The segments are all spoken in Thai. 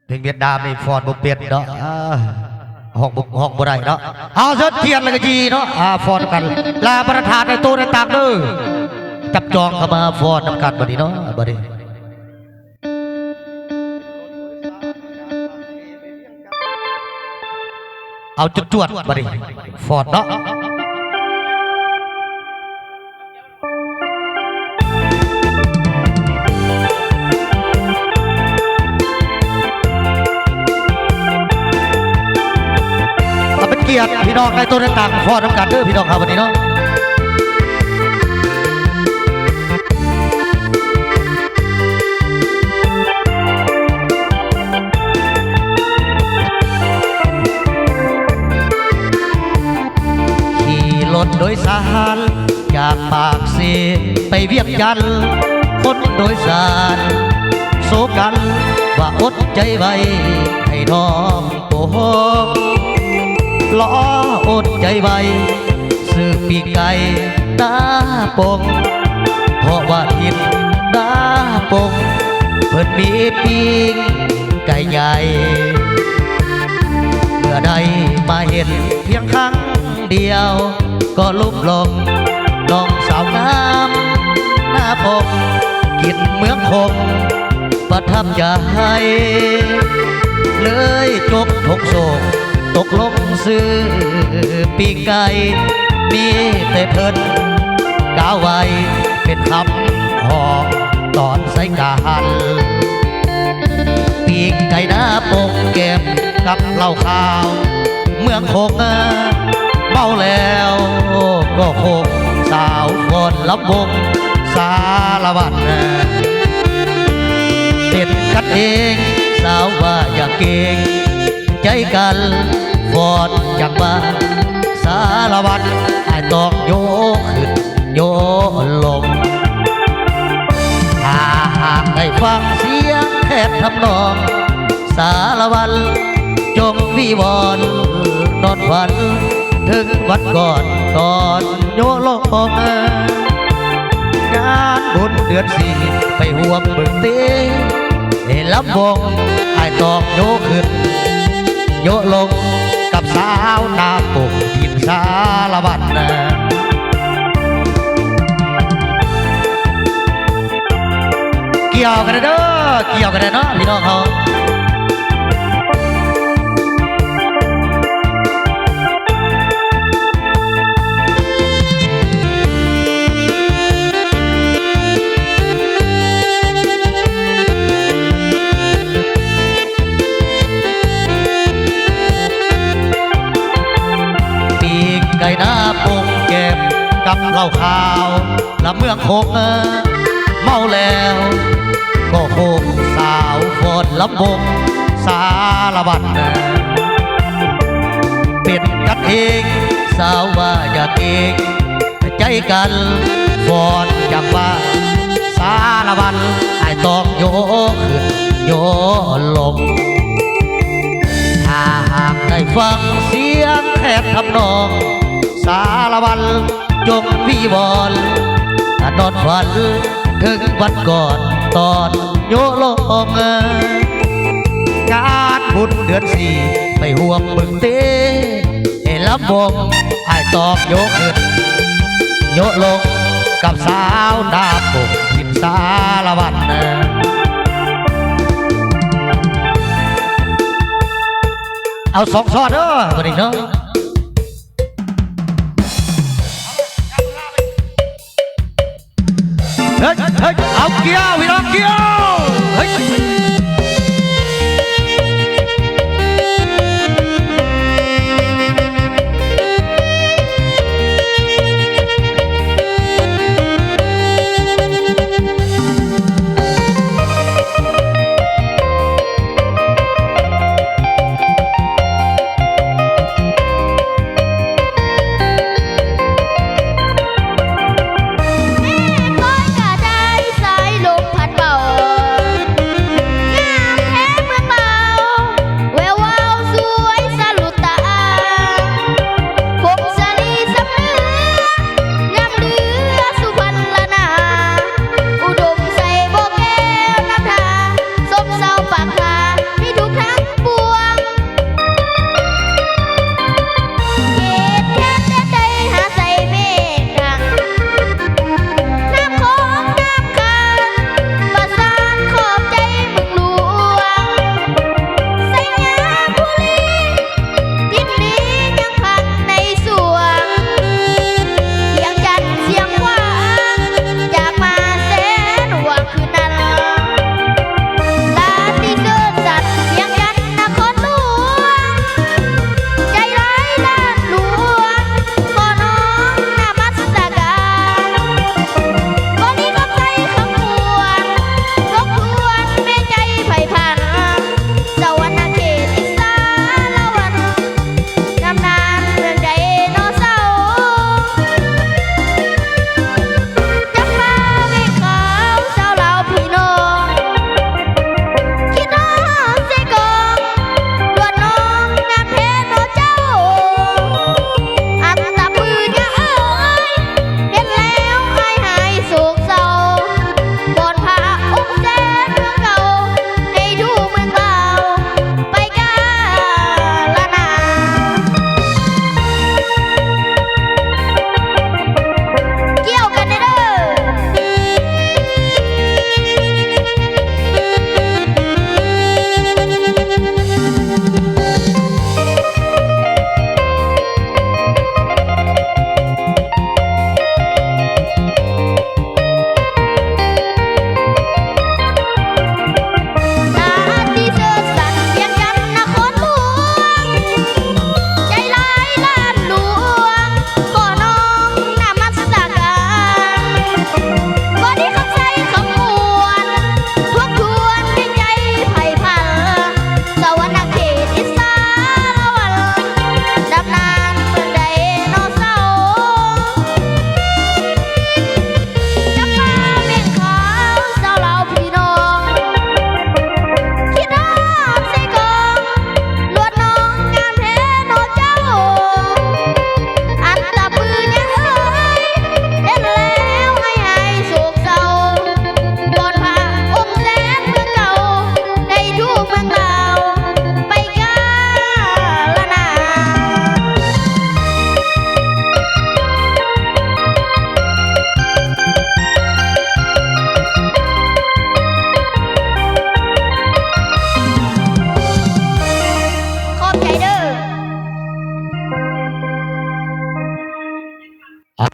เพลงเวียดนามในฟอนบุเปียนเนาะห้องบุกห้องบ่ได้เนาะเอาเสเทียนเลยก็จีเนาะฟอนกันลาประธานในตู้ในต่างเด้อจับจองเข้ามาฟอนนำกันบัดนี้เนาะบัดนี้เอาจุดจวดบัดนี้ฟอนเนาะเกียรติพี่น้องในตัวในต่างฟอนน้ำกันเด้อพี่น้องครับวันนี้เนาะขี่รถโดยสารจากปากเสียไปเวียงจันทร์คนโดยสารโศกันว่าอดใจไว้ให้น้องโป่งล้ออดใจไว้ซื้อปีกไก่ตาปงเพราะว่าทินตาปงเพิ่นมีปีกไก่ใหญ่เมื่อใดมาเห็นเพียงครั้งเดียวก็ลุกลงน้องสาวงามหน้าปงกินเมืองคงประทับใจเลยจกทกโศกตกลงซื้อปีกไก่มีแต่เพิ่นกล่าวไว้เป็นคำหอกตอนใส่กันปีกไก่หน้าปกเก็บกับเหล้าขาวเมืองคงเมาแล้วก็คงสาวคนลับวงสารวัตรเด็ดกันเองสาวว่าอย่าเก่งใจกันฟอนจากบ้านสารวัตรไอ้ต้องโยกขึ้นโยลงถ้าหากได้ฟังเสียงแทบทำนองสารวัตรจงวิวรณ์นอนฝันถึงวันก่อนตอนโยลงงานบุญเดือนสี่ไปห่วงเบิ่งเต้ลำวงไอ้ต้องโยกขึ้นโยลงกับสาวหน้าปกทินสารวัตรเกี่ยวกันเด้อเกี่ยวกันเนาะพี่น้องเขาไก่หน้าปงเก็บกับเหล้าขาวและเมืองคงเมาแล้วก็คงสาวฟอนลำวงสารวัตรเป็นกันเองสาวว่าอย่าเก่งใจกันฟอนจากว่าสารวัตรไอ้ต้องโยขึ้นโยลงถ้าหากได้ฟังเสียงแทบทำนองสารวัตรจงวิวรณ์นอนฝันถึงวันก่อนตอนโยลงงานบุญเดือนสี่ไปห่วงเบิ่งเต้ลำวงไอ้ตอกโยขึ้นโยลงกับสาวหน้าปกทินสารวัตรเอาสองช้อนเด้อวันนี้เนาะเฮ้ยเฮ้ยเอาเกี่ยวพี่น้องเกี่ยวเฮ้ย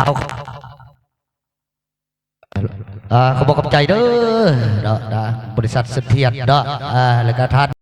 เอาขอบคุณใจเด้อเด้อบริษัทเสถียรเด้อแล้วก็ท่าน